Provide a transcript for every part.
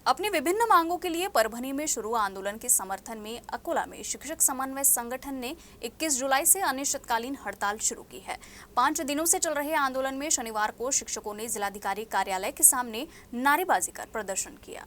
अपनी विभिन्न मांगों के लिए परभणी में शुरू आंदोलन के समर्थन में अकोला में शिक्षक समन्वय संगठन ने 21 जुलाई से अनिश्चितकालीन हड़ताल शुरू की है। 5 दिनों से चल रहे आंदोलन में शनिवार को शिक्षकों ने जिलाधिकारी कार्यालय के सामने नारेबाजी कर प्रदर्शन किया।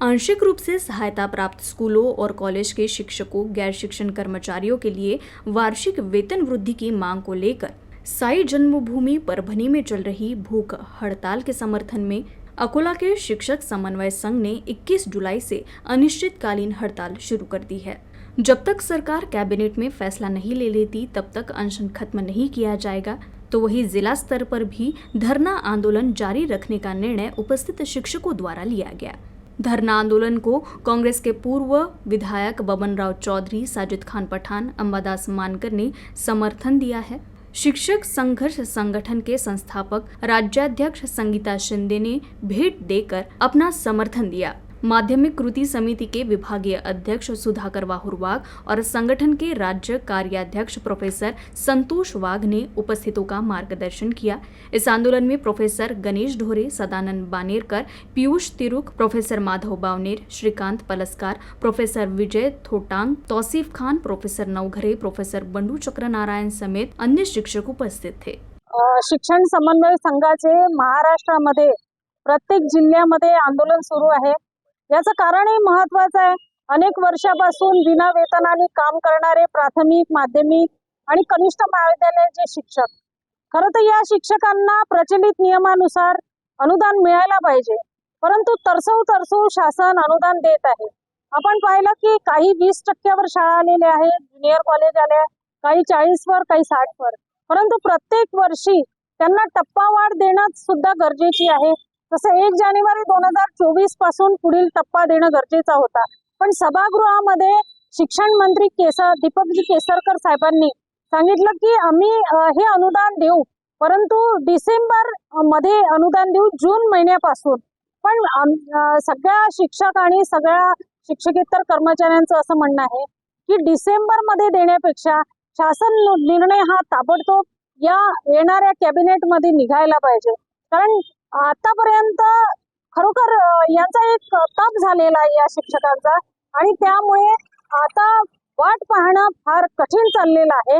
आंशिक रूप से सहायता प्राप्त स्कूलों और कॉलेज के शिक्षकों, गैर शिक्षण कर्मचारियों के लिए वार्षिक वेतन वृद्धि की मांग को लेकर साई जन्मभूमि परभणी में चल रही भूख हड़ताल के समर्थन में अकोला के शिक्षक समन्वय संघ ने 21 जुलाई से अनिश्चितकालीन हड़ताल शुरू कर दी है। जब तक सरकार कैबिनेट में फैसला नहीं ले लेती तब तक अनशन खत्म नहीं किया जाएगा। तो वही जिला स्तर पर भी धरना आंदोलन जारी रखने का निर्णय उपस्थित शिक्षकों द्वारा लिया गया। धरना आंदोलन को कांग्रेस के पूर्व विधायक बबन राव चौधरी, साजिद खान पठान, अंबादास मानकर ने समर्थन दिया है। शिक्षक संघर्ष संगठन के संस्थापक राज्याध्यक्ष संगीता शिंदे ने भेंट देकर अपना समर्थन दिया। माध्यमिक कृति समिति के विभागीय अध्यक्ष सुधाकर वाहुरवाग और संगठन के राज्य कार्याध्यक्ष प्रोफेसर संतोष वाघ ने उपस्थितों का मार्गदर्शन किया। इस आंदोलन में प्रोफेसर गणेश ढोरे, सदानंद बानेरकर, पीयूष तिरुक, प्रोफेसर माधव बावनेर, श्रीकांत पलस्कार, प्रोफेसर विजय थोटांग, तौसीफ खान, प्रोफेसर नवघरे, प्रोफेसर बंडू चक्र नारायण समेत अन्य शिक्षक उपस्थित थे। शिक्षण समन्वय संघाचे महाराष्ट्रामध्ये प्रत्येक जिल्ह्यामध्ये आंदोलन सुरू आहे। याचं कारणही महत्त्वाचं आहे। अनेक वर्षापासून विना वेतनाने काम करणारे प्राथमिक, माध्यमिक आणि कनिष्ठ महाविद्यालयाचे शिक्षक, खरं तर या शिक्षकांना प्रचलित नियमानुसार अनुदान मिळायला पाहिजे, परंतु तरसू शासन अनुदान देत आहे। आपण पाहिलं की काही 20% वर शाळा आलेल्या आहेत, ज्युनियर कॉलेज आले, काही 40 वर, काही 60 वर, परंतु प्रत्येक वर्षी त्यांना टप्पावाढ देणं सुद्धा गरजेची आहे। तसं 1 जानेवारी 2024 पासून पुढील टप्पा देणं गरजेचा होता, पण सभागृहामध्ये शिक्षण मंत्री दीपकजी केसरकर साहेबांनी सांगितलं की आम्ही हे अनुदान देऊ, परंतु डिसेंबर मध्ये अनुदान देऊ, जून महिन्यापासून। पण सगळ्या शिक्षक आणि सगळ्या शिक्षकेतर कर्मचाऱ्यांचं असं म्हणणं आहे की डिसेंबर मध्ये देण्यापेक्षा शासन निर्णय हा ताबडतोब या येणाऱ्या कॅबिनेट मध्ये निघायला पाहिजे। कारण आतापर्यंत खरोखर यांचा एक ताप झालेला आहे या शिक्षकांचा, आणि त्यामुळे आता वाट पाहणं फार कठीण चाललेलं आहे।